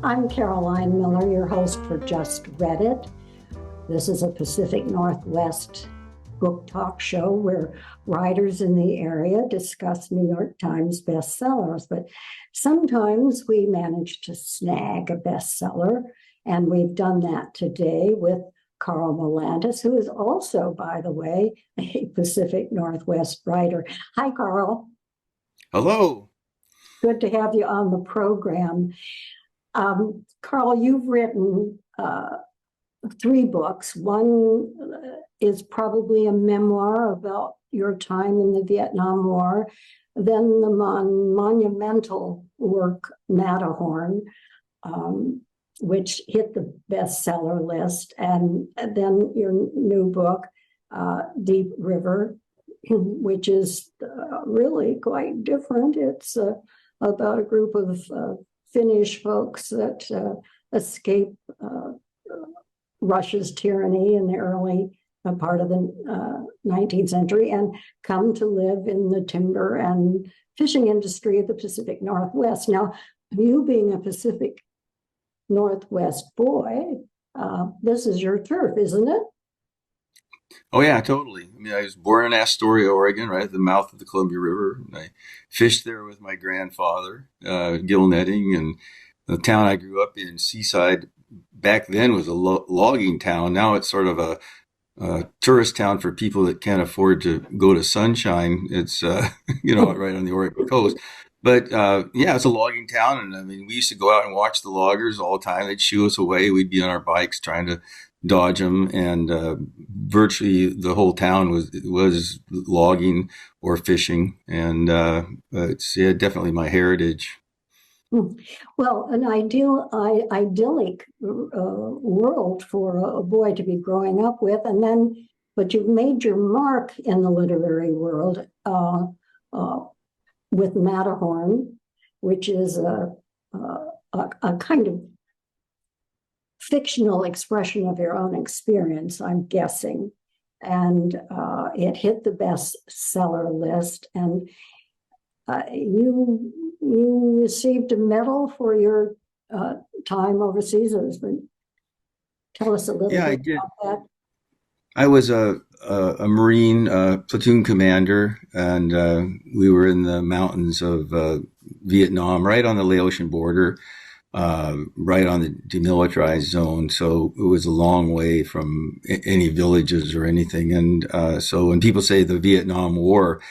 I'm Caroline Miller, your host for Just Read It. This is a Pacific Northwest book talk show where writers in the area discuss New York Times bestsellers, but sometimes we manage to snag a bestseller, and we've done that today with Karl Marlantes, who is also, by the way, a Pacific Northwest writer. Hi, Karl. Hello. Good to have you on the program. Karl, you've written three books. One is probably a memoir about your time in the Vietnam War. Then the monumental work, Matterhorn, which hit the bestseller list. And then your new book, Deep River, which is really quite different. It's about a group of Finnish folks that escape Russia's tyranny in the early part of the 19th century and come to live in the timber and fishing industry of the Pacific Northwest. Now, you being a Pacific Northwest boy, this is your turf, isn't it? Oh yeah, totally. I mean, I was born in Astoria, Oregon, right at the mouth of the Columbia River. And I fished there with my grandfather, gill netting, and the town I grew up in, Seaside, back then was a logging town. Now it's sort of a tourist town for people that can't afford to go to Sunshine. It's right on the Oregon coast. But yeah, it's a logging town, and I mean, we used to go out and watch the loggers all the time. They'd shoo us away. We'd be on our bikes trying to dodge them, and virtually the whole town was logging or fishing, and it's yeah, definitely my heritage. Well, an idyllic world for a boy to be growing up with, but you've made your mark in the literary world uh, with Matterhorn, which is a kind of fictional expression of your own experience, I'm guessing. And it hit the bestseller list. And you received a medal for your time overseas. Tell us a little Yeah, I bit did. about that. I was a Marine platoon commander, and we were in the mountains of Vietnam, right on the Laotian border, right on the demilitarized zone. So it was a long way from any villages or anything. And so when people say the Vietnam War,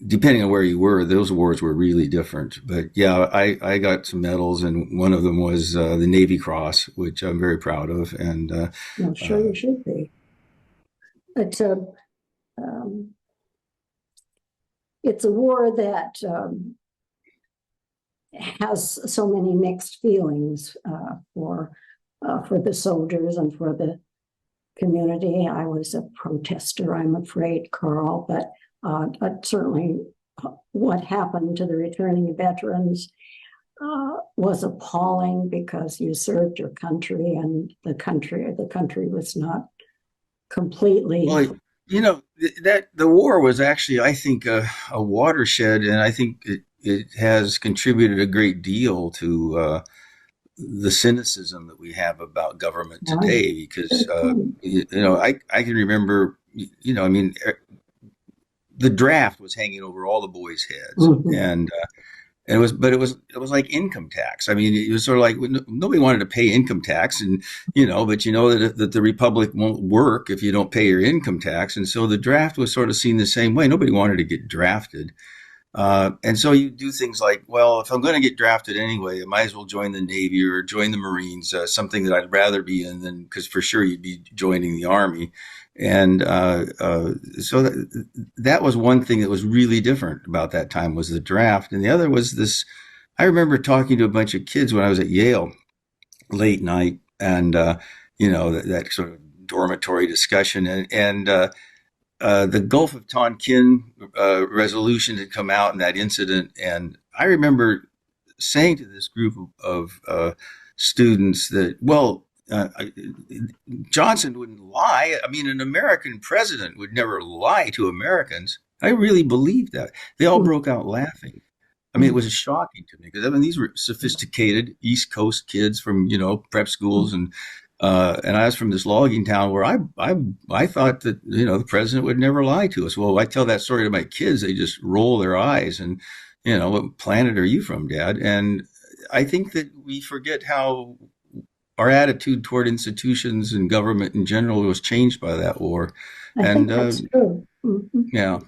depending on where you were, those wars were really different. But yeah, I got some medals, and one of them was the Navy Cross, which I'm very proud of. And I'm sure uh, you should be. It's a um, it's a war that has so many mixed feelings for the soldiers and for the community. I was a protester, I'm afraid, Karl, but certainly what happened to the returning veterans was appalling because you served your country, and the country was not completely. well, that the war was actually, I think, a watershed, and I think it has contributed a great deal to the cynicism that we have about government today. Because I can remember, I mean, the draft was hanging over all the boys' heads, Mhm. and it was like income tax. I mean, it was sort of like nobody wanted to pay income tax, and but that the republic won't work if you don't pay your income tax, and so the draft was sort of seen the same way. Nobody wanted to get drafted, and so you do things like, well, if I'm going to get drafted anyway, I might as well join the Navy or join the Marines, something that I'd rather be in than because for sure you'd be joining the Army. And so that was one thing that was really different about that time was the draft. And the other was this. I remember talking to a bunch of kids when I was at Yale late night, and that sort of dormitory discussion, and the Gulf of Tonkin resolution had come out in that incident, and I remember saying to this group of students that, well, Johnson wouldn't lie. I mean, an American president would never lie to Americans. I really believed that. They all broke out laughing. I mean, it was shocking to me because I mean these were sophisticated East Coast kids from prep schools, and I was from this logging town where I thought that the president would never lie to us. Well, I tell that story to my kids, they just roll their eyes and what planet are you from, Dad? And I think that we forget how our attitude toward institutions and government in general was changed by that war, I and think that's true. yeah.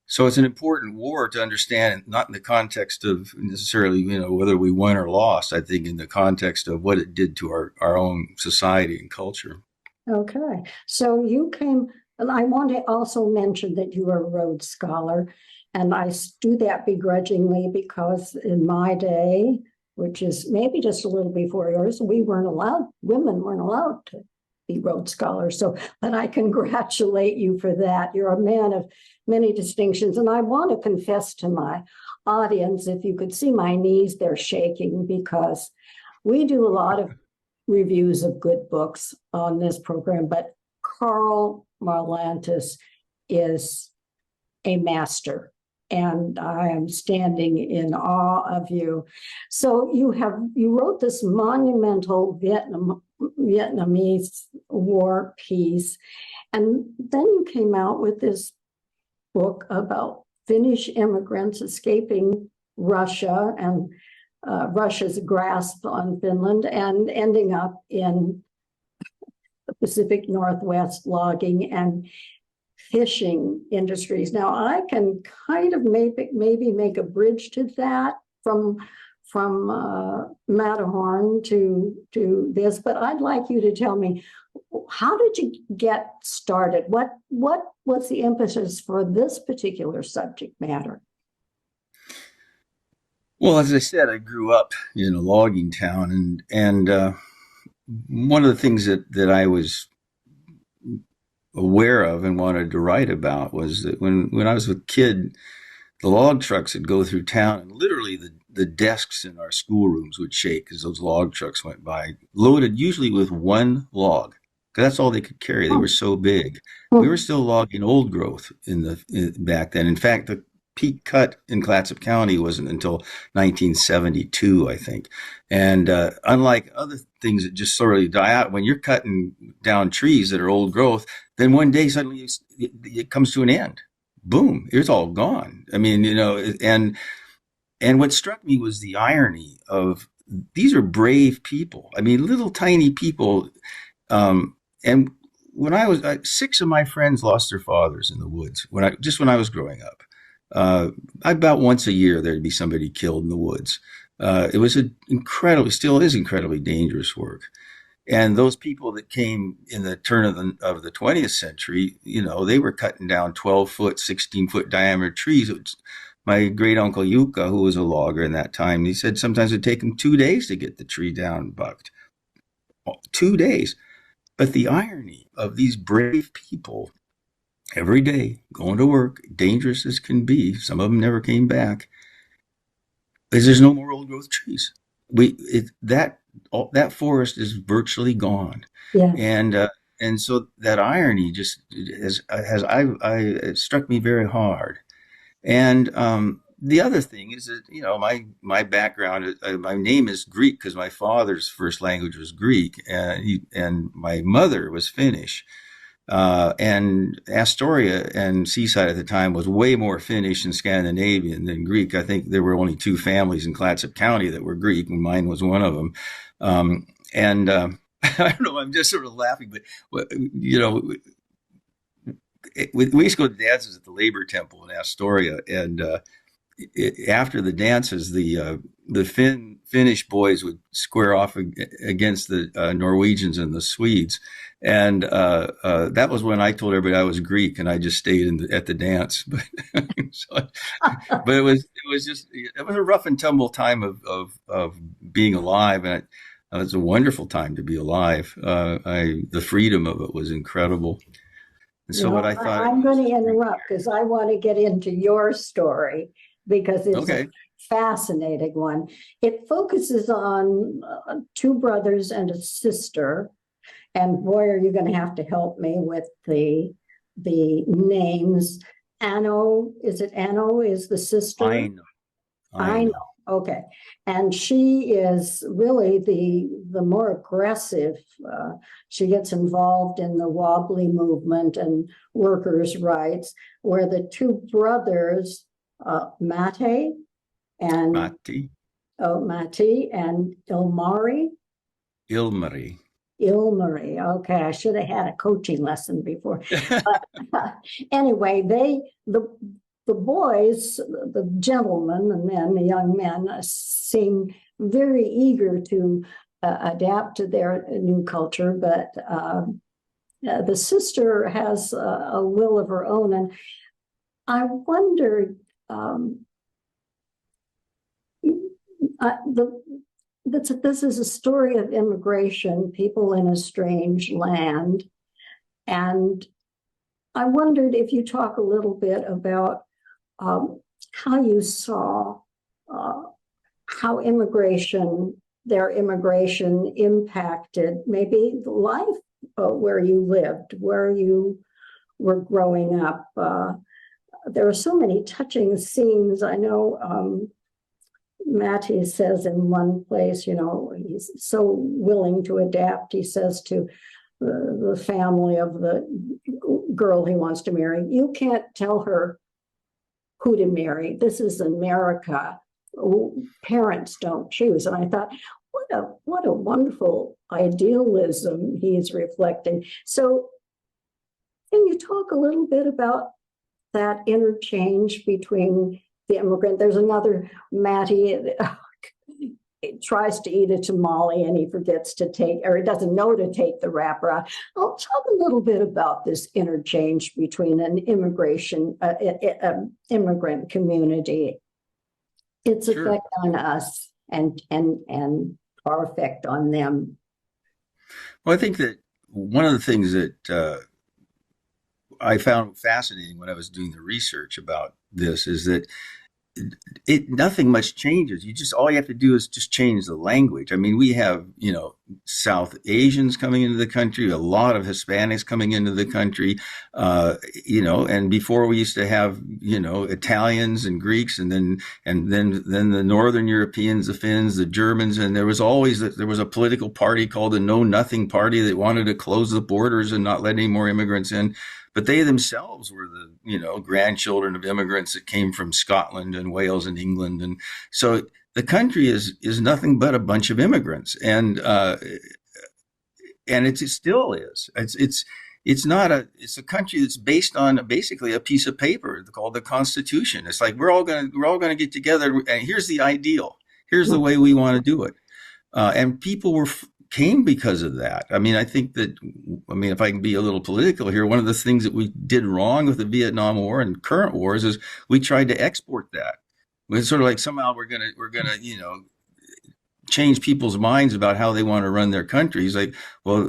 So it's an important war to understand, not in the context of necessarily, whether we won or lost. I think in the context of what it did to our own society and culture. Okay, so you came, and I want to also mention that you are a Rhodes Scholar, and I do that begrudgingly because in my day, which is maybe just a little before yours, women weren't allowed to be Rhodes Scholars. So, but I congratulate you for that. You're a man of many distinctions, and I want to confess to my audience, if you could see my knees, they're shaking because we do a lot of reviews of good books on this program, but Karl Marlantes is a master, and I am standing in awe of you. So you wrote this monumental Vietnamese war piece, and then you came out with this book about Finnish immigrants escaping Russia and Russia's grasp on Finland and ending up in the Pacific Northwest logging and fishing industries. Now, I can kind of maybe make a bridge to that from Matterhorn to this, but I'd like you to tell me, how did you get started? What was the impetus for this particular subject matter? Well, as I said, I grew up in a logging town, and one of the things that I was aware of and wanted to write about was that when I was a kid, the log trucks would go through town, and literally the desks in our schoolrooms would shake as those log trucks went by, loaded usually with one log, because that's all they could carry. They were so big. We were still logging old growth back then. In fact, the peak cut in Clatsop County wasn't until 1972, I think. And unlike other things that just sort of die out, when you're cutting down trees that are old growth, then one day suddenly it comes to an end. Boom, it's all gone. I mean, and what struck me was the irony of these are brave people. I mean, little tiny people. And when I was 6 of my friends lost their fathers in the woods when I was growing up. About once a year there'd be somebody killed in the woods. It was still is incredibly dangerous work. And those people that came in the turn of the 20th century, they were cutting down 12-foot, 16-foot diameter trees. My great uncle Yuka, who was a logger in that time, he said sometimes it'd take him 2 days to get the tree down bucked. 2 days. But the irony of these brave people every day going to work, dangerous as can be, some of them never came back, is there's no more old growth trees. That forest is virtually gone. Yeah. And so that irony just it struck me very hard. And the other thing is that my background, my name is Greek because my father's first language was Greek, and my mother was Finnish. And Astoria and Seaside at the time was way more Finnish and Scandinavian than Greek. I think there were only 2 families in Clatsop County that were Greek, and mine was one of them. And I don't know, I'm just sort of laughing, but we used to go to dances at the Labor Temple in Astoria, and after the dances, the Finnish boys would square off against the Norwegians and the Swedes, and that was when I told everybody I was Greek, and I just stayed at the dance. But but it was a rough and tumble time of being alive, and it was a wonderful time to be alive. The freedom of it was incredible. And so what I thought I'm going to interrupt because I want to get into your story because it's a fascinating one. It focuses on 2 brothers and a sister. And boy, are you going to have to help me with the names. Anno, is it Anno is the sister? I I know. know. Okay. And she is really the more aggressive. Uh, she gets involved in the wobbly movement and workers' rights, where the two brothers, Mate and Matti, Mate and Ilmari. Ilmari. Okay, I should have had a coaching lesson before. But anyway, the boys, the gentlemen and then the young men, seem very eager to adapt to their new culture, but the sister has a will of her own, and I wondered. The this is a story of immigration, people in a strange land. And I wondered if you talk a little bit about how you saw uh, how their immigration impacted maybe the life where you lived, where you were growing up. There are so many touching scenes. I know Matty says in one place, he's so willing to adapt. He says to the family of the girl he wants to marry, you can't tell her who to marry. This is America. Parents don't choose. And I thought, what a wonderful idealism he's reflecting. So can you talk a little bit about that interchange between the immigrant? There's another Matty tries to eat a tamale and he forgets to take, or he doesn't know to take the wrapper out. I'll talk a little bit about this interchange between an immigrant community, its Sure. effect on us and our effect on them. Well, I think that one of the things that I found fascinating when I was doing the research about this is that nothing much changes. All you have to do is just change the language. I mean, we have, South Asians coming into the country, a lot of Hispanics coming into the country, and before we used to have, Italians and Greeks and then the Northern Europeans, the Finns, the Germans. And there was a political party called the Know Nothing Party that wanted to close the borders and not let any more immigrants in. But they themselves were the, grandchildren of immigrants that came from Scotland and Wales and England. And so the country is nothing but a bunch of immigrants. And it still is. It's a country that's based on basically a piece of paper called the Constitution. It's like, we're all going to get together and here's the ideal. Here's the way we want to do it. And people came because of that. I mean, if I can be a little political here, one of the things that we did wrong with the Vietnam War and current wars is we tried to export that. It's sort of like somehow we're gonna change people's minds about how they want to run their countries. Like, well,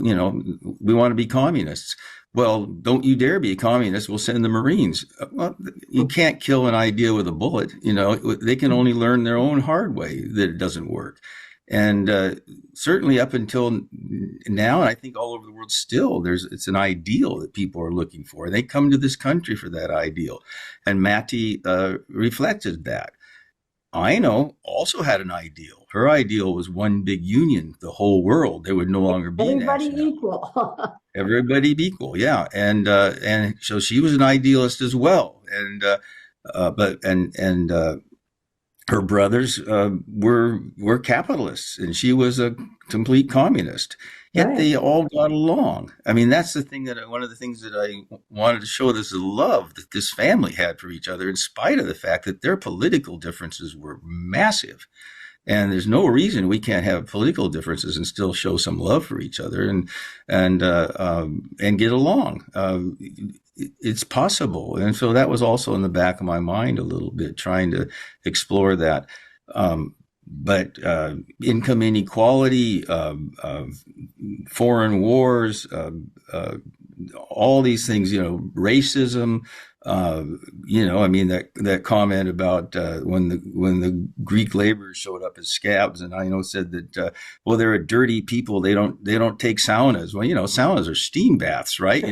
we want to be communists. Well, don't you dare be a communist. We'll send the Marines. Well, you can't kill an idea with a bullet. They can only learn their own hard way that it doesn't work. And certainly up until now, and I think all over the world still, it's an ideal that people are looking for. They come to this country for that ideal. And Matty reflected that. Aino also had an ideal. Her ideal was one big union, the whole world. There would no longer be everybody equal. Everybody be equal, yeah. And so she was an idealist as well. And her brothers were capitalists, and she was a complete communist. Yet Right. they all got along. I mean, that's the thing one of the things that I wanted to show, this love that this family had for each other, in spite of the fact that their political differences were massive. And there's no reason we can't have political differences and still show some love for each other and get along. It's possible. And so that was also in the back of my mind a little bit, trying to explore that. But income inequality, foreign wars, all these things, racism, Uh, I mean that comment about when the Greek laborers showed up as scabs, and Aino said that well, they're a dirty people. They don't take saunas. Well, saunas are steam baths, right?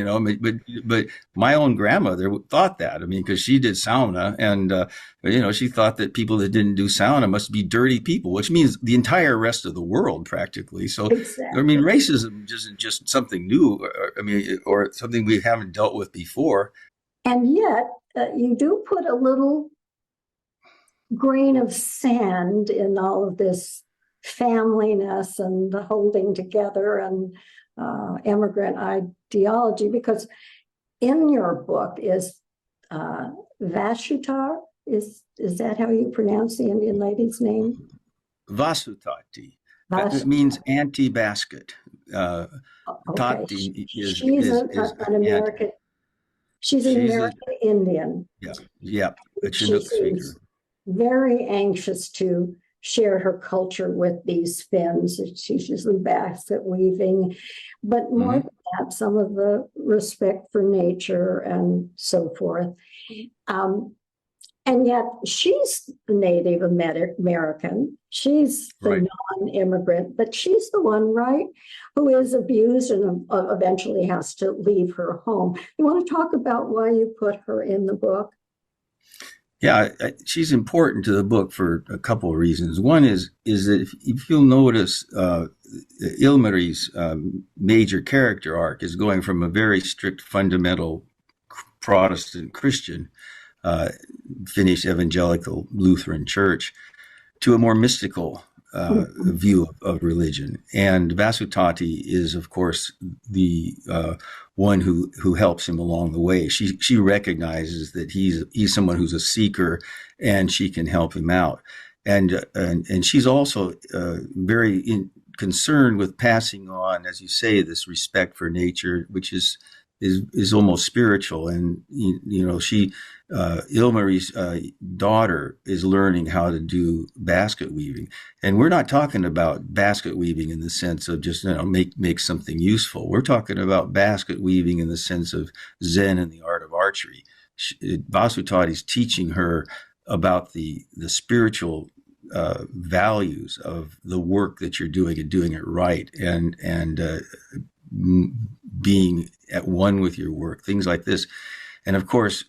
But my own grandmother thought that. I mean, because she did sauna, and she thought that people that didn't do sauna must be dirty people, which means the entire rest of the world practically. So, I mean, Exactly. racism isn't just something new. I mean, or something we haven't dealt with before. And yet, you do put a little grain of sand in all of this familyness and the holding together and immigrant ideology, because in your book is Vashutar. Is that how you pronounce the Indian lady's name? Vasutati. It means Vashutar. anti-basket. Okay, Tati she's an anti. American. She's an She's a American Indian. yeah, yeah, a She Chinook speaker. seems very anxious to share her culture with these Finns. She's usually basket weaving, but more Hmm. than that, some of the respect for nature and so forth. Um, and yet she's the Native American. She's Right. the non-immigrant, but she's the one, right, who is abused and eventually has to leave her home. You want to talk about why you put her in the book? Yeah, she's important to the book for a couple of reasons. One is that if you'll notice, Ilmari's major character arc is going from a very strict fundamental Protestant Christian, uh, Finnish evangelical Lutheran church, to a more mystical view of religion. And Vasutati is, of course, the one who helps him along the way. She recognizes that he's someone who's a seeker, and she can help him out. And she's also concerned with passing on, as you say, this respect for nature, which is almost spiritual. And she Ilmary's daughter is learning how to do basket weaving, and we're not talking about basket weaving in the sense of just make something useful. We're talking about basket weaving in the sense of Zen and the art of archery. Vasutati is teaching her about the spiritual values of the work that you're doing and doing it right, and being at one with your work, things like this. And of course,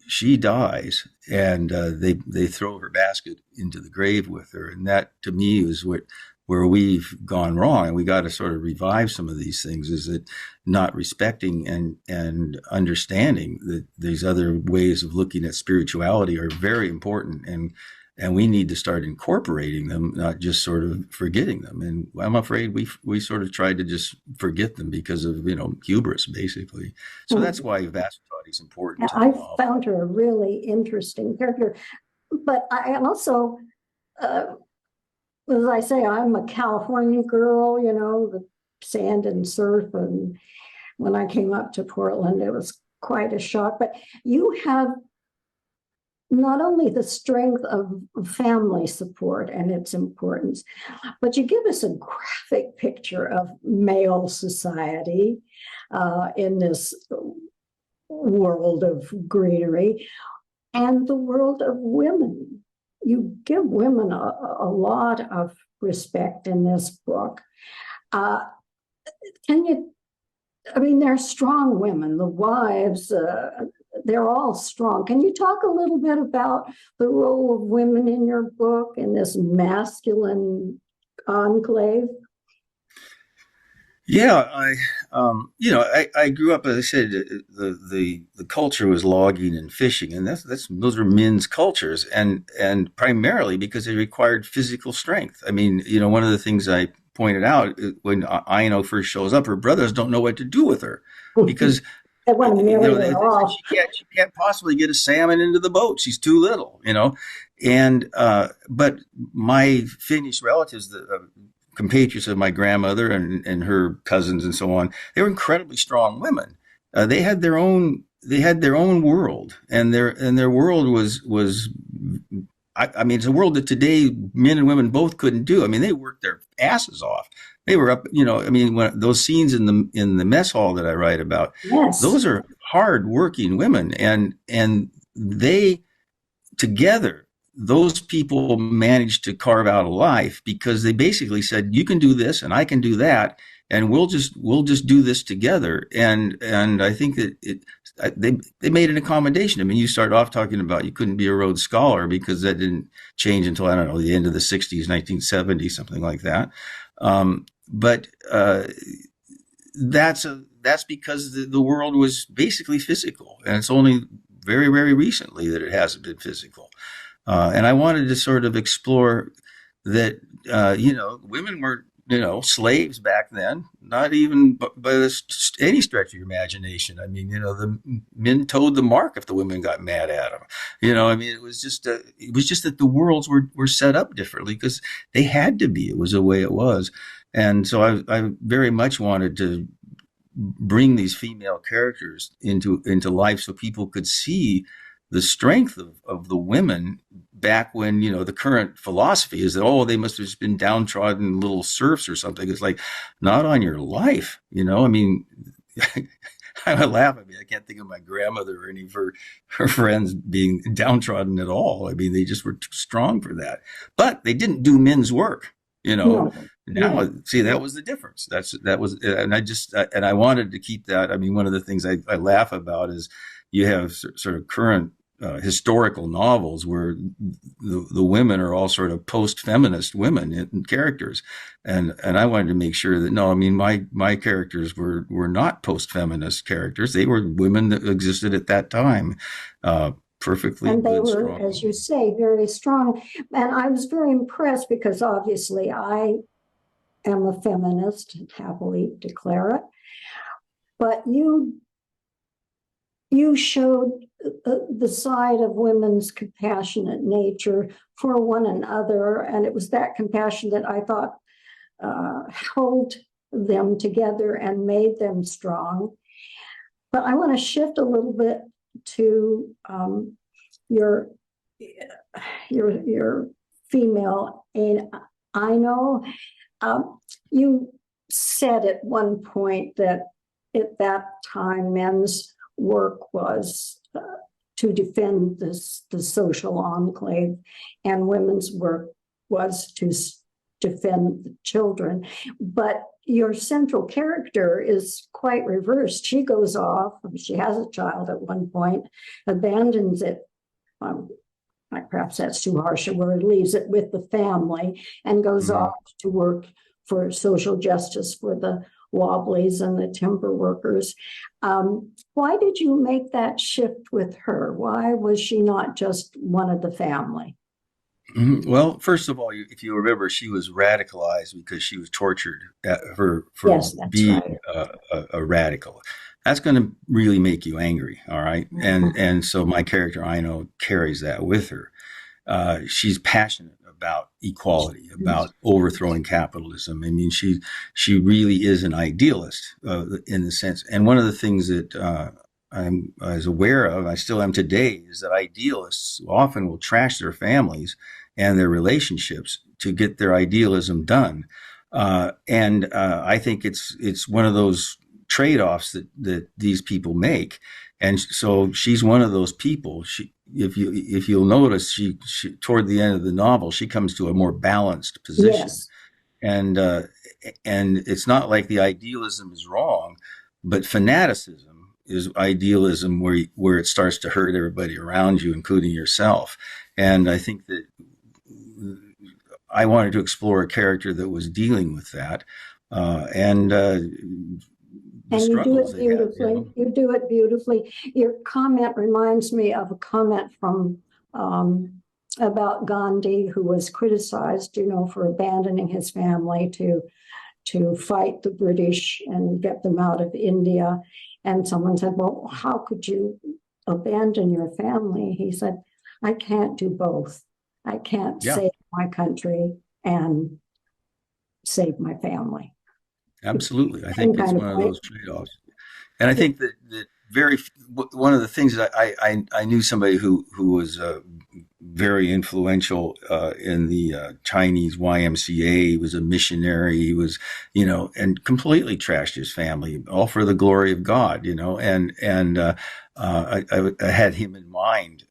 she dies, and they throw her basket into the grave with her, and that to me is where we've gone wrong, and we got to sort of revive some of these things. Is that not respecting and understanding that these other ways of looking at spirituality are very important, and we need to start incorporating them, not just sort of forgetting them. And I'm afraid we sort of tried to just forget them because of hubris, basically. So that's why Vasutati is important to the I novel. found her a really interesting character, but I also, uh, as I say, I'm a California girl, the sand and surf. And when I came up to Portland, it was quite a shock. But you have not only the strength of family support and its importance, but you give us a graphic picture of male society in this world of greenery and the world of women. You give women a lot of respect in this book. Uh, can you, I mean, they're strong women, the wives, they're all strong. Can you talk a little bit about the role of women in your book in this masculine enclave? Yeah, I grew up, as I said, the culture was logging and fishing, and those were men's cultures, and primarily because they required physical strength. I mean, one of the things I pointed out when Aino first shows up, her brothers don't know what to do with her because They want to marry they her said off. she can't possibly get a salmon into the boat. She's too little. And but my Finnish relatives, the compatriots of my grandmother and her cousins and so on, they were incredibly strong women. They had their own world, and their world was. I mean, it's a world that today men and women both couldn't do. I mean, they worked their asses off they were up, you know, I mean, when those scenes in the mess hall that I write about, Yes. those are hard working women, and they together, those people managed to carve out a life because they basically said, you can do this and I can do that, and we'll just do this together. And I think that they made an accommodation. I mean, you start off talking about you couldn't be a Rhodes Scholar because that didn't change until, I don't know, the end of the 60s, 1970, something like that. But that's because the world was basically physical, and it's only very, very recently that it hasn't been physical. And I wanted to sort of explore that, you know, women were, you know, slaves back then, not even by any stretch of your imagination. I mean, you know, the men towed the mark if the women got mad at them. You know, I mean, it was just that the worlds were set up differently because they had to be. It was the way it was. And so I very much wanted to bring these female characters into life so people could see the strength of the women back when, you know, the current philosophy is that, oh, they must have just been downtrodden little serfs or something. It's like, not on your life, you know. I mean, I laugh. I mean, I can't think of my grandmother or any of her friends being downtrodden at all. I mean, they just were too strong for that. But they didn't do men's work, you know. No. Now, No. see, that was the difference. That was, and I wanted to keep that. I mean, one of the things I laugh about is you have sort of current historical novels where the women are all sort of post-feminist women in characters, and I wanted to make sure that no, I mean my characters were not post-feminist characters. They were women that existed at that time, perfectly And they good, were, strong as you women. say, very strong. And I was very impressed because obviously I am a feminist, happily declare it. But you showed the side of women's compassionate nature for one another, and it was that compassion that I thought held them together and made them strong. But I want to shift a little bit to your your female, and I know you said at one point that at that time men's work was to defend the social enclave, and women's work was to defend the children. But your central character is quite reversed. She goes off, she has a child at one point, abandons it. Um, Perhaps that's too harsh a word, leaves it with the family and goes Mhm. off to work for social justice for the Wobblies and the timber workers. Why did you make that shift with her? Why was she not just one of the family? Well, first of all, if you remember, she was radicalized because she was tortured for Yes, that's being right. a radical. That's going to really make you angry, all right? Mhm. And so my character, I know, carries that with her. She's passionate about equality, about overthrowing capitalism. I mean, she really is an idealist in the sense. And one of the things that I was aware of, I still am today, is that idealists often will trash their families and their relationships to get their idealism done. And I think it's one of those trade-offs that these people make. And so she's one of those people. If you'll notice, she toward the end of the novel, she comes to a more balanced position, Yes, and it's not like the idealism is wrong, but fanaticism is idealism where it starts to hurt everybody around you, including yourself. And I think that I wanted to explore a character that was dealing with that, and the and you do struggles it they had. You beautifully. know. You do it beautifully. Your comment reminds me of a comment from um, about Gandhi, who was criticized, for abandoning his family to fight the British and get them out of India. And someone said, "Well, how could you abandon your family?" He said, "I can't do both. I can't Yeah, save my country and save my family." It's absolutely. I the same think it's kind of one of point. those trade-offs. And I think that one of the things that I knew somebody who was very influential in the Chinese YMCA. He was a missionary. He was, and completely trashed his family, all for the glory of God, I had him in mind.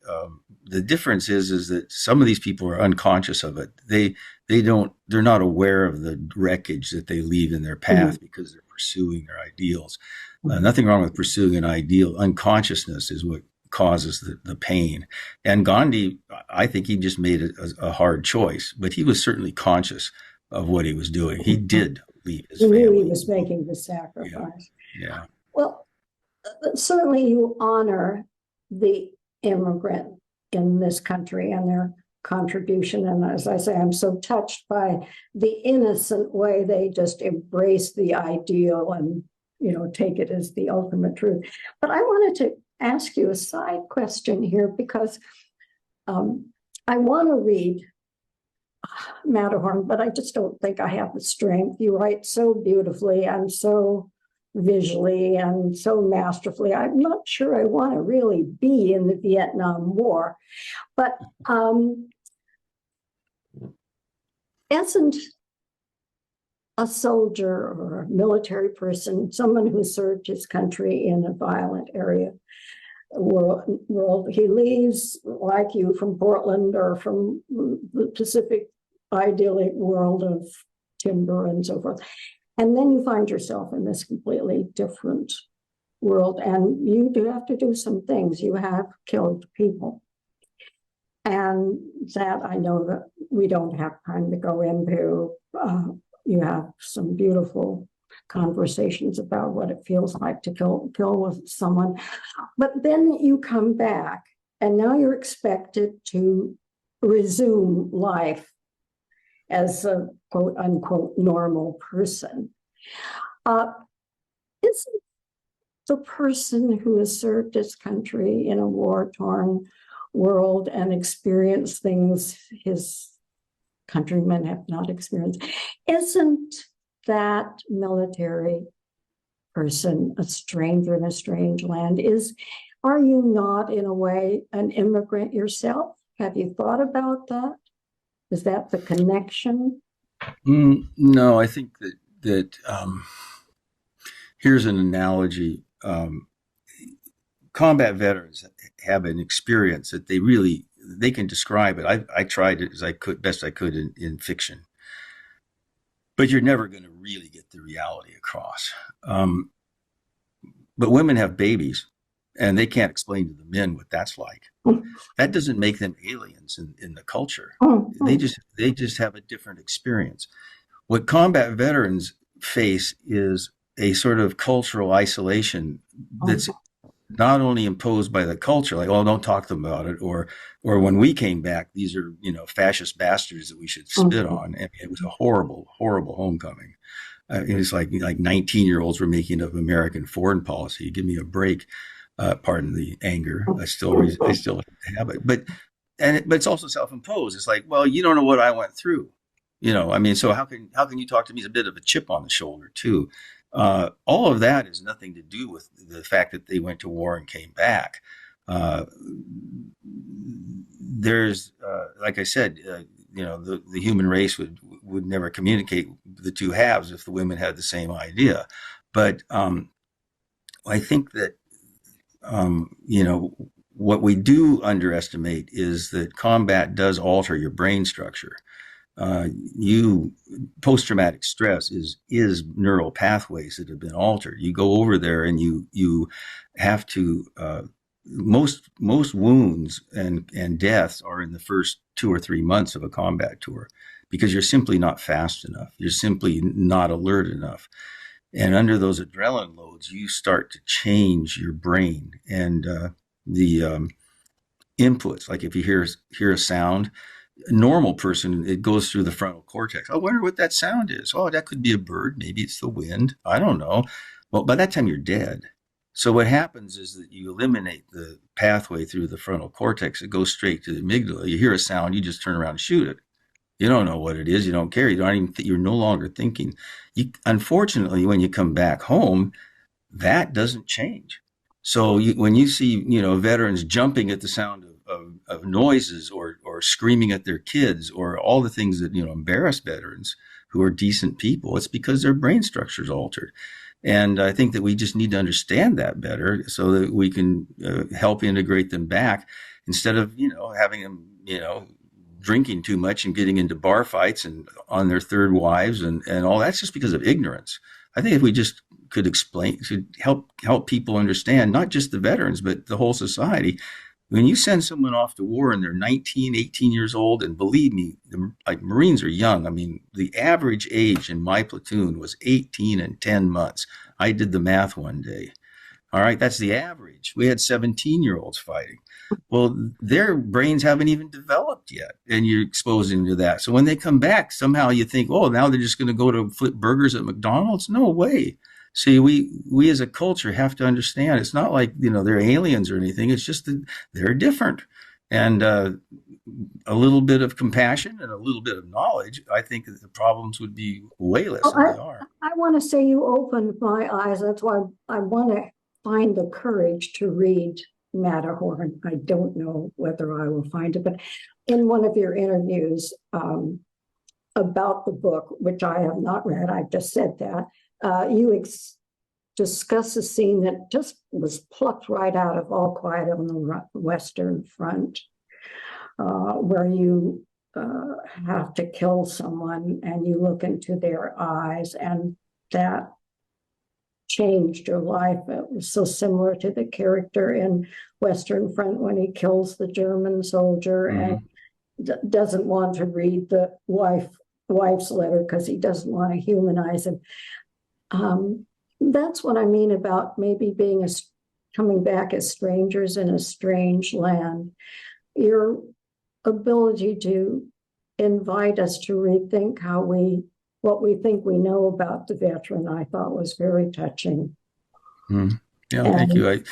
The difference is that some of these people are unconscious of it. They're not aware of the wreckage that they leave in their path because they're pursuing their ideals. Nothing wrong with pursuing an ideal. Unconsciousness is what causes the pain. And Gandhi, I think he just made a hard choice, but he was certainly conscious of what he was doing. He did leave his family. He knew he was making the sacrifice. Yeah. Well, certainly you honor the immigrant in this country and their contribution. And as I say, I'm so touched by the innocent way they just embrace the ideal and, take it as the ultimate truth. But I wanted to ask you a side question here because I want to read Matterhorn, but I just don't think I have the strength. You write so beautifully and so visually and so masterfully. I'm not sure I want to really be in the Vietnam War, but isn't a soldier or a military person someone who served his country in a violent area world? He leaves, like you, from Portland or from the Pacific idyllic world of timber and so forth. And then you find yourself in this completely different world, and you do have to do some things. You have killed people. And that I know that we don't have time to go into. You have some beautiful conversations about what it feels like to kill with someone. But then you come back, and now you're expected to resume life as a quote unquote normal person. Isn't the person who has served his country in a war-torn world and experienced things his countrymen have not experienced, isn't that military person a stranger in a strange land? Are you not, in a way, an immigrant yourself? Have you thought about that? Is that the connection? No, I think that here's an analogy. Combat veterans have an experience that they can describe it. I tried it best I could in fiction, but you're never going to really get the reality across. But women have babies, and they can't explain to the men what that's like. That doesn't make them aliens in the culture. They just have a different experience. What combat veterans face is a sort of cultural isolation that's not only imposed by the culture, like, oh, don't talk to them about it, or when we came back, these are, fascist bastards that we should spit on. I mean, it was a horrible, horrible homecoming. It was like 19-year-olds were making up American foreign policy. Give me a break. Pardon the anger. I still have it, but it's also self-imposed. It's like, well, you don't know what I went through, so how can you talk to me as a bit of a chip on the shoulder too? All of that has nothing to do with the fact that they went to war and came back. There's, like I said, the human race would never communicate the two halves if the women had the same idea. But I think that what we do underestimate is that combat does alter your brain structure. Post-traumatic stress is neural pathways that have been altered. You go over there and you have to, most wounds and deaths are in the first 2 or 3 months of a combat tour, because you're simply not fast enough. You're simply not alert enough. And under those adrenaline loads, you start to change your brain and the inputs. Like if you hear a sound, a normal person, it goes through the frontal cortex. I wonder what that sound is. Oh, that could be a bird. Maybe it's the wind. I don't know. Well, by that time you're dead. So what happens is that you eliminate the pathway through the frontal cortex. It goes straight to the amygdala. You hear a sound, you just turn around and shoot it. You don't know what it is. You don't care. You don't even you're no longer thinking. Unfortunately, when you come back home, that doesn't change. So when you see, veterans jumping at the sound of noises or screaming at their kids or all the things that, embarrass veterans who are decent people. It's because their brain structure is altered. And I think that we just need to understand that better so that we can help integrate them back instead of, having them, drinking too much and getting into bar fights and on their third wives and all that's just because of ignorance. I think if we just could help people understand, not just the veterans, but the whole society. When you send someone off to war and they're 19, 18 years old, and believe me, like Marines are young. I mean, the average age in my platoon was 18 and 10 months. I did the math one day. All right, that's the average. We had 17-year-olds fighting. Well, their brains haven't even developed yet, and you're exposing them to that. So when they come back, somehow you think, oh, now they're just going to go to flip burgers at McDonald's? No way. See, we as a culture have to understand it's not like, they're aliens or anything. It's just that they're different. And a little bit of compassion and a little bit of knowledge, I think that the problems would be way less than they are. I want to say you opened my eyes. That's why I want to find the courage to read Matterhorn. I don't know whether I will find it, but in one of your interviews about the book, which I have not read, I just said that, you discuss a scene that just was plucked right out of All Quiet on the Western Front, where you have to kill someone and you look into their eyes, and that changed your life. It was so similar to the character in Western Front when he kills the German soldier and doesn't want to read the wife's letter because he doesn't want to humanize him. That's what I mean about maybe coming back as strangers in a strange land. Your ability to invite us to rethink what we think we know about the veteran, I thought was very touching. Yeah, thank you.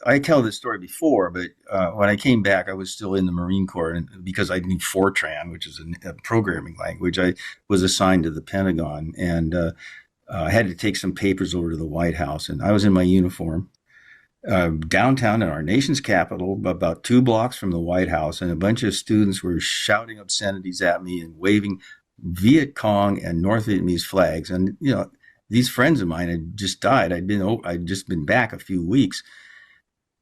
I tell this story before, but when I came back, I was still in the Marine Corps, and because I knew Fortran, which is a programming language, I was assigned to the Pentagon, and I had to take some papers over to the White House, and I was in my uniform downtown in our nation's capital, about 2 blocks from the White House, and a bunch of students were shouting obscenities at me and waving Viet Cong and North Vietnamese flags. And these friends of mine had just died. I'd just been back a few weeks,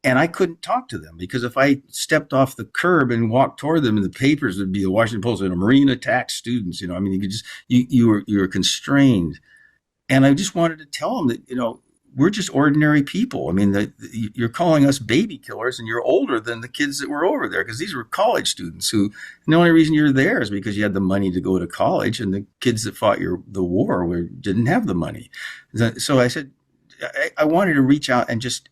and I couldn't talk to them because if I stepped off the curb and walked toward them, and the papers would be the Washington Post and a Marine attacked students. You were constrained, and I just wanted to tell them that we're just ordinary people. I mean, you're calling us baby killers, and you're older than the kids that were over there because these were college students who, the only reason you're there is because you had the money to go to college, and the kids that fought the war didn't have the money. So I said, I wanted to reach out and just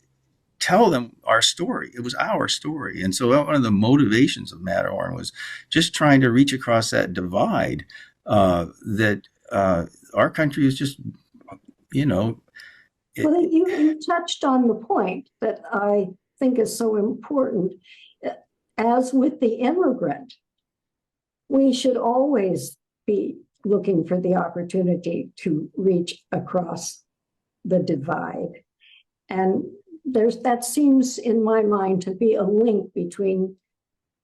tell them our story. It was our story. And so one of the motivations of Matterhorn was just trying to reach across that divide that our country is just, Well, you touched on the point that I think is so important. As with the immigrant, we should always be looking for the opportunity to reach across the divide. And that seems in my mind to be a link between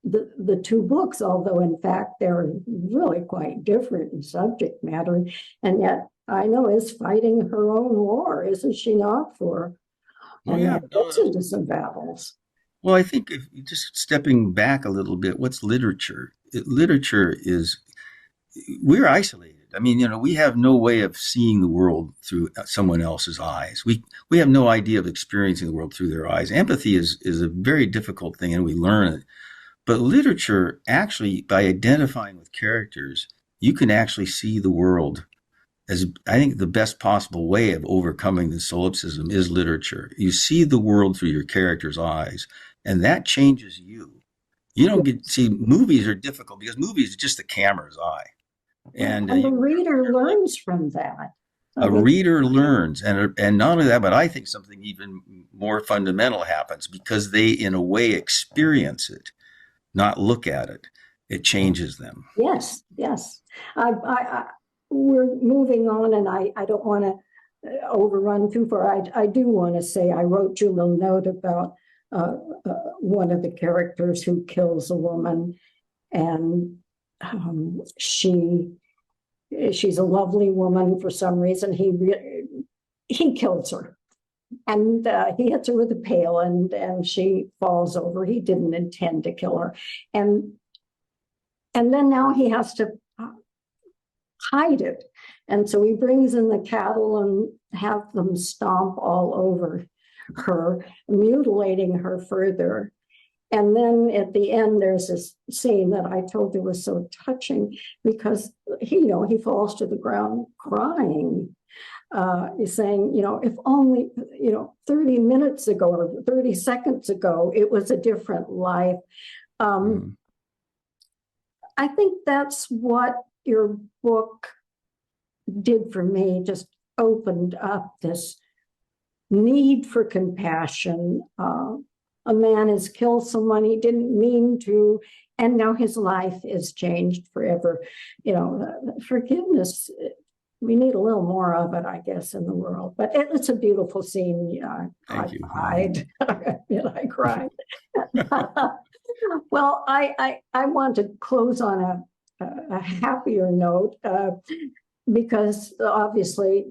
the 2 books, although in fact they're really quite different in subject matter. And yet I know is fighting her own war, isn't she not, for gets into some battles. Well, I think if you just stepping back a little bit, what's literature? Literature is, we're isolated. I mean, we have no way of seeing the world through someone else's eyes. We have no idea of experiencing the world through their eyes. Empathy is a very difficult thing, and we learn it. But literature, actually, by identifying with characters, you can actually see the world as, I think, the best possible way of overcoming the solipsism is literature. You see the world through your character's eyes, and that changes you. You don't see, movies are difficult because movies are just the camera's eye. And the reader learns from that. A reader learns, and not only that, but I think something even more fundamental happens because they, in a way, experience it, not look at it. It changes them. Yes. We're moving on, and I don't want to overrun too far. I do want to say I wrote you a little note about one of the characters who kills a woman, and she's a lovely woman. For some reason, he kills her, and he hits her with a pail, and she falls over. He didn't intend to kill her, and then now he has to hide it, and so he brings in the cattle and have them stomp all over her, mutilating her further. And then at the end, there's this scene that I told you was so touching, because he falls to the ground crying. He's saying, if only, 30 minutes ago or 30 seconds ago, it was a different life. I think that's what your book did for me, just opened up this need for compassion. A man has killed someone he didn't mean to, and now his life is changed forever. Forgiveness, we need a little more of it, I guess, in the world. But it's a beautiful scene. I cried. I cried. Well, I want to close on a happier note, because obviously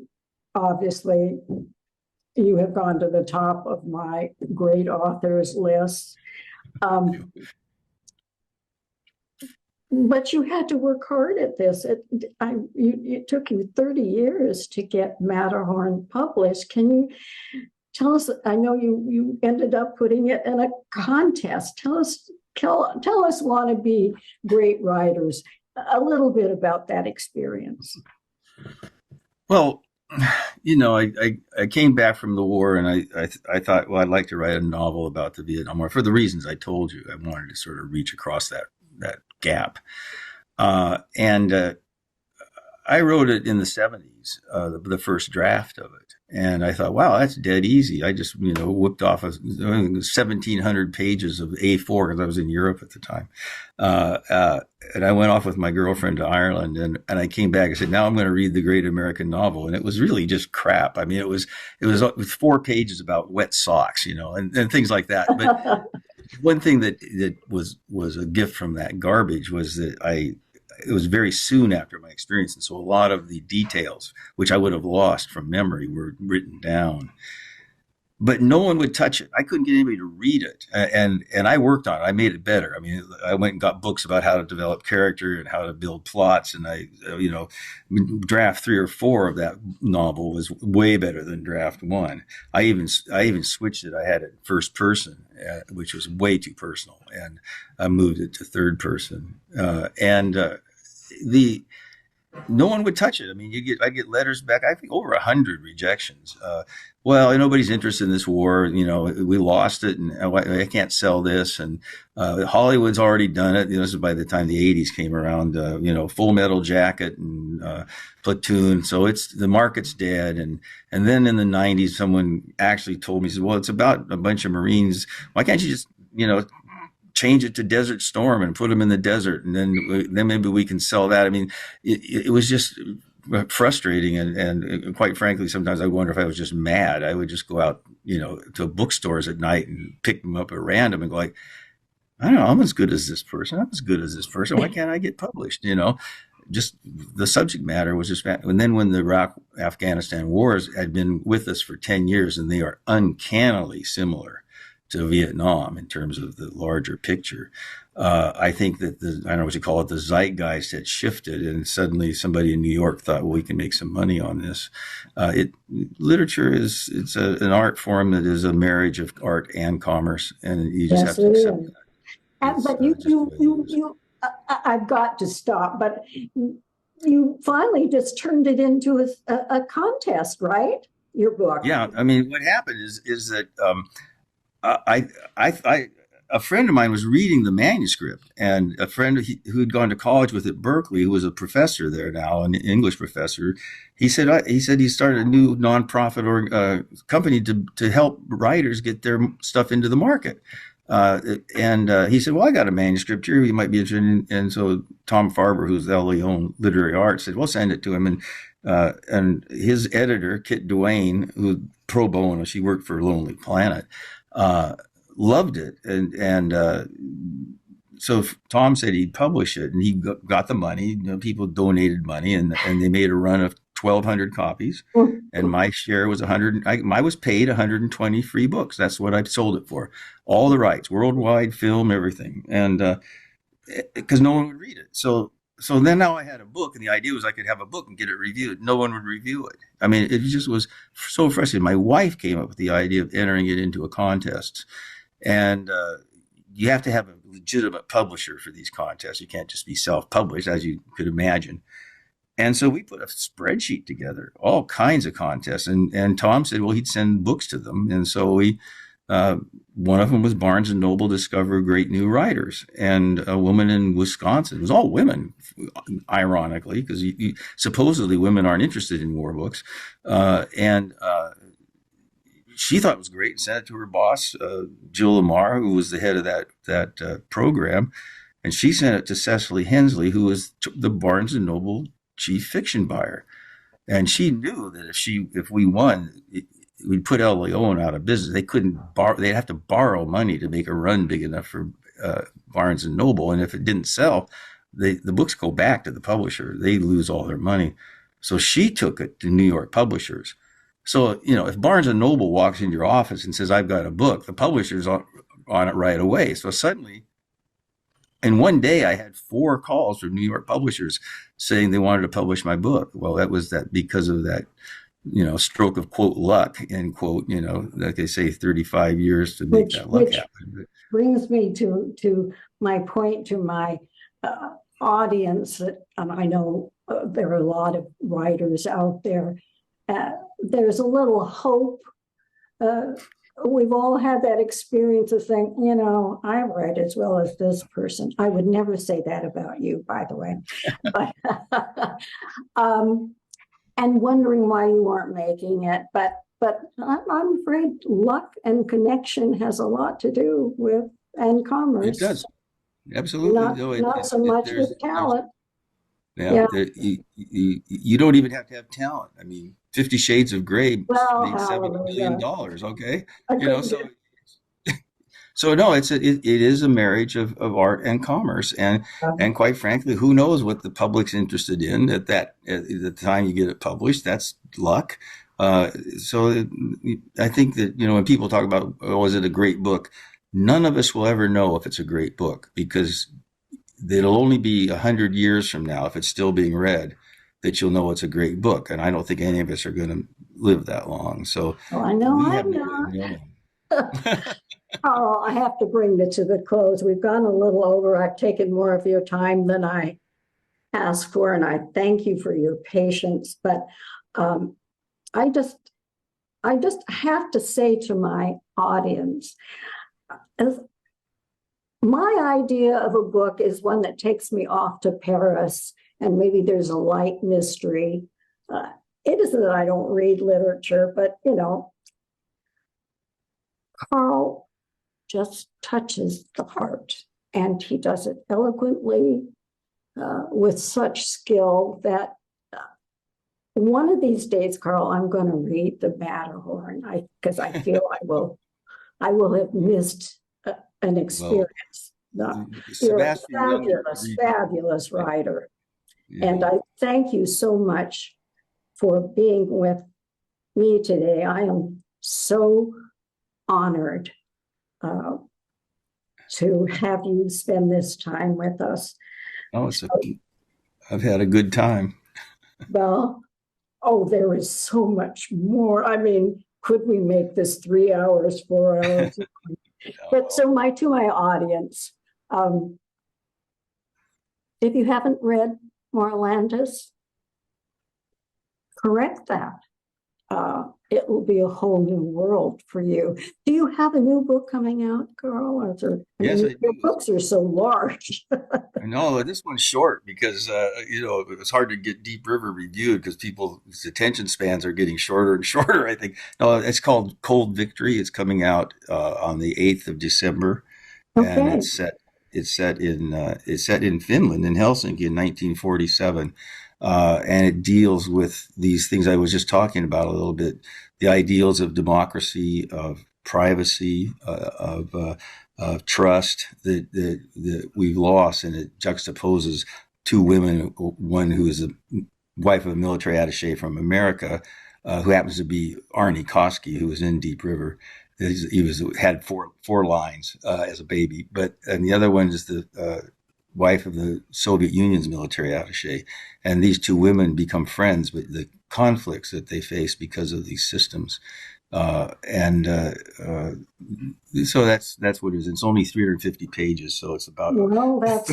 you have gone to the top of my great authors list. But you had to work hard at this. It took you 30 years to get Matterhorn published. Can you tell us? I know you ended up putting it in a contest. Tell us wannabe great writers a little bit about that experience. Well, I came back from the war, and I thought, well, I'd like to write a novel about the Vietnam War for the reasons I told you. I wanted to sort of reach across that gap, and I wrote it in the 70s, the first draft of it, and I thought, wow, that's dead easy. I just whipped off 1,700 pages of A4 because I was in Europe at the time, and I went off with my girlfriend to Ireland, and I came back and said, now I'm going to read the great American novel, and it was really just crap. I mean, it was 4 pages about wet socks, and things like that. But one thing that was a gift from that garbage was that it was very soon after my experience, and so a lot of the details, which I would have lost from memory, were written down. But no one would touch it. I couldn't get anybody to read it, and I worked on it. I made it better. I mean, I went and got books about how to develop character and how to build plots, and draft 3 or 4 of that novel was way better than draft 1. I even switched it. I had it first person, which was way too personal, and I moved it to third person. No one would touch it. I mean, I get letters back. I think over 100 rejections. Well, nobody's interested in this war. We lost it, and I can't sell this. And Hollywood's already done it. This is by the time the 80s came around. Full Metal Jacket and Platoon. So the market's dead. And then in the 90s, someone actually told me, said, well, it's about a bunch of Marines. Why can't you just change it to Desert Storm and put them in the desert, and then maybe we can sell that. I mean, it was just frustrating, and quite frankly, sometimes I wonder if I was just mad. I would just go out, to bookstores at night and pick them up at random and go like, I don't know, I'm as good as this person. I'm as good as this person. Why can't I get published? Just the subject matter was just bad. And then when the Iraq-Afghanistan wars had been with us for 10 years, and they are uncannily similar to Vietnam in terms of the larger picture. I think that I don't know what you call it, the zeitgeist had shifted, and suddenly somebody in New York thought, well, we can make some money on this. Literature it's an art form that is a marriage of art and commerce, and you just have to accept that. But I've got to stop, but you finally just turned it into a contest, right? Your book. Yeah. I mean, what happened is that, a friend of mine was reading the manuscript, and a friend who had gone to college with at Berkeley, who was a professor there now, an English professor, he said he started a new nonprofit or company to help writers get their stuff into the market. And he said, well, I got a manuscript here you might be interested in. And so Tom Farber, who's the own literary arts, said, well, send it to him. And his editor, Kit Duane, who pro bono, she worked for Lonely Planet, loved it, and so Tom said he'd publish it, and he got the money. You know, people donated money, and they made a run of 1,200 copies, and my share was 100. I was paid 120 free books. That's what I sold it for, all the rights, worldwide film, everything, and because no one would read it. So then now I had a book, and the idea was I could have a book and get it reviewed. No one would review it. I mean, it just was so frustrating. My wife came up with the idea of entering it into a contest, and you have to have a legitimate publisher for these contests. You can't just be self-published, as you could imagine. And so we put a spreadsheet together, all kinds of contests. And Tom said, well, he'd send books to them. And so one of them was Barnes and Noble Discover Great New Writers, and a woman in Wisconsin. It was all women, ironically, because supposedly women aren't interested in war books. And she thought it was great and sent it to her boss, Jill Lamar, who was the head of that program. And she sent it to Cecily Hensley, who was the Barnes and Noble chief fiction buyer. And she knew that if we won, we'd put L.A. Owen out of business. They couldn't they'd have to borrow money to make a run big enough for Barnes and Noble. And if it didn't sell, the books go back to the publisher. They lose all their money. So she took it to New York publishers. So, if Barnes and Noble walks into your office and says, I've got a book, the publisher's on it right away. So suddenly, in one day, I had 4 calls from New York publishers saying they wanted to publish my book. Well, that was because of that, stroke of, quote, luck, end quote, like they say, 35 years to make that luck happen. Brings me to my point, to my audience, that I know there are a lot of writers out there. There's a little hope. We've all had that experience of saying, I write as well as this person. I would never say that about you, by the way. But and wondering why you aren't making it. But I'm afraid luck and connection has a lot to do with, and commerce. It does. Absolutely. Not so much with talent. Yeah. You don't even have to have talent. I mean, 50 Shades of Grey made $70 million. Okay. So no, it is a marriage of art and commerce, and quite frankly, who knows what the public's interested in at the time you get it published. That's luck. So I think that when people talk about, is it a great book? None of us will ever know if it's a great book, because it'll only be 100 years from now, if it's still being read, that you'll know it's a great book. And I don't think any of us are going to live that long. So I know I'm not. Karl, I have to bring it to the close. We've gone a little over. I've taken more of your time than I asked for, and I thank you for your patience. But I just have to say to my audience, as my idea of a book is one that takes me off to Paris, and maybe there's a light mystery. It isn't that I don't read literature, but Karl just touches the heart, and he does it eloquently, with such skill that one of these days, Karl, I'm going to read the Matterhorn, because I feel I will have missed an experience. You're a fabulous writer. Yeah. And I thank you so much for being with me today. I am so honored to have you spend this time with us. I've had a good time. Well, there is so much more. I mean, could we make this 3 hours, 4 hours? But to my audience, if you haven't read Marlantes, correct that. It will be a whole new world for you. Do you have a new book coming out, Karl? Yes, I do. Your books are so large. No, this one's short because it was hard to get Deep River reviewed because people's attention spans are getting shorter and shorter, I think. No, it's called Cold Victory. It's coming out on the 8th of December, and it's set in Finland, in Helsinki, in 1947. And it deals with these things I was just talking about a little bit, the ideals of democracy, of privacy, of trust that we've lost, and it juxtaposes two women, one who is a wife of a military attaché from America, who happens to be Arnie Koski, who was in Deep River. Had four lines as a baby, and the other one is the wife of the Soviet Union's military attaché. And these two women become friends, but the conflicts that they face because of these systems. So that's what it is. It's only 350 pages, so it's about. Well, that's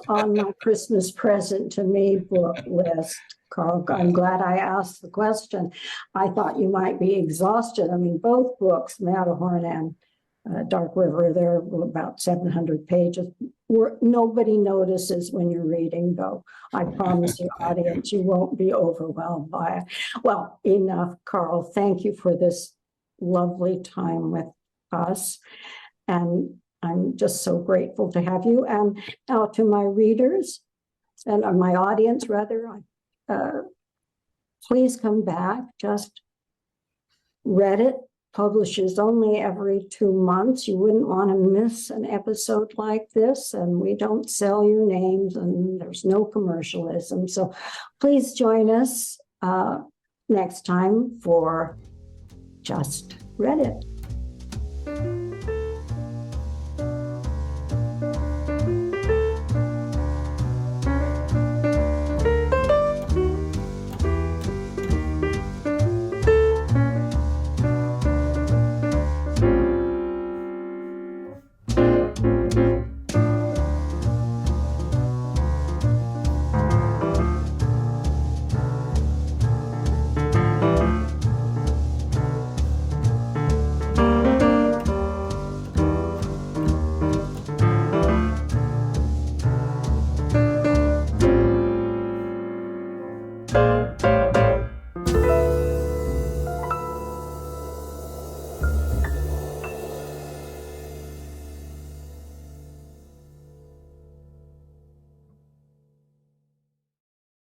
on my Christmas present to me book list, Carl. I'm glad I asked the question. I thought you might be exhausted. I mean, both books, Matterhorn and Dark River, they're about 700 pages. Nobody notices when you're reading, though. I promise your audience you won't be overwhelmed by it. Well, enough, Carl. Thank you for this lovely time with us. And I'm just so grateful to have you. And now to my readers and my audience, rather, please come back. Just Reddit publishes only every 2 months. You wouldn't want to miss an episode like this, and we don't sell your names, and there's no commercialism. So please join us next time for Just Reddit.